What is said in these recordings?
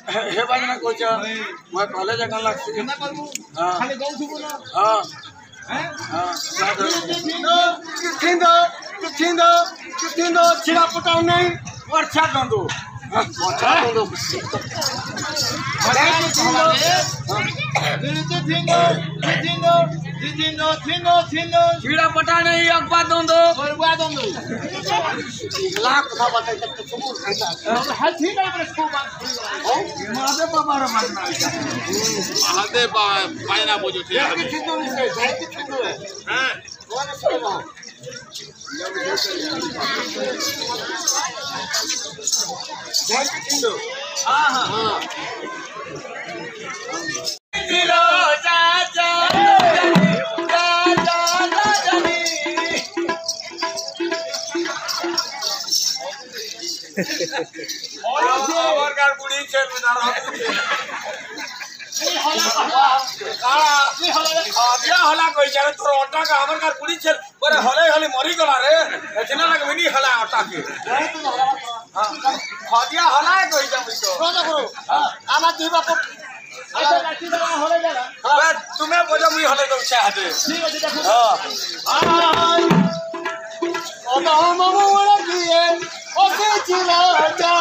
हे बाजना कोच मैं कॉलेज अकन लागसी हां खाली गौ सुबो ना हां किथिंदो छिड़ा पटाउ नहीं वर्षा दंदो वर्षा दंदो छिड़ा पटा नहीं अगवा दंदो बरवा दंदो लाख कथा बताई तक सबूर खाइता हल ठीक है प्रश्न बात महादेव बाबा रा मानना महादेव पायना बोझो छे किथिंदो नहीं से जाय किथिंदो है हां कौन सुनो जाय किथिंदो हां हां दिलो चाचा और कार बुढ़ी छे बिचारा दिया हला कोई जाने तोर ओटा का हमर कार बुढ़ी छे पर हले हले मरी गला रे एतना लग मिनी हला ओटा के हां खदिया हला कोई जा तो रोजा करो आमा दी बाप ऐसा लाठी दवा हले जाला हां तुम्हें बोझो मुई हले तो चाह दे ठीक है देखो हां ओटा मामू वाला किए ओके चिला जा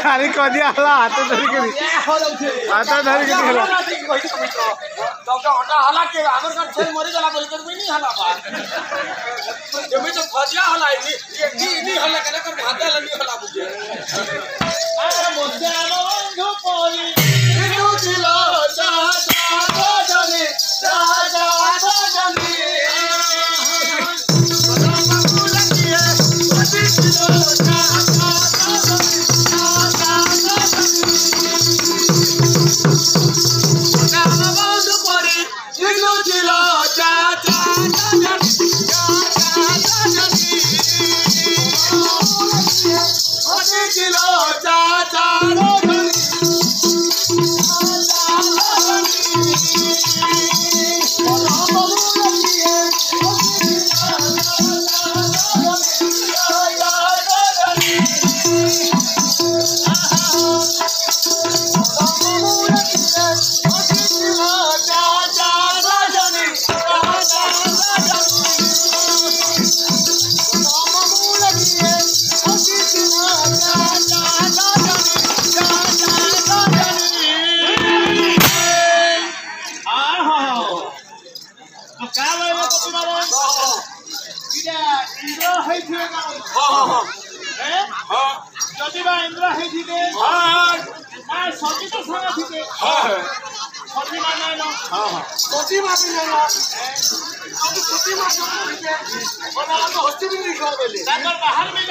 खाली कदिया हला हाथ धरि के हाथ धरि के हला तो ओटा हला के हमर घर छे मरी गला बोल कर नहीं हला बा जमी तो खदिया हला नी हला के कर हाथ लनी हला बुझे अरे मोसे बंधु पोली तू चिला जा जाने जा जाने क्या बोले कपी बाबा इटा इंद्र है थिए का हां हैं हां जदि बा इंद्र है थिए हां आ सती तो संग थिए हां सती माने न हां सती मापी ना तो सती मापी बना तो हस्ती भी लिखा देले ताकर बाहर में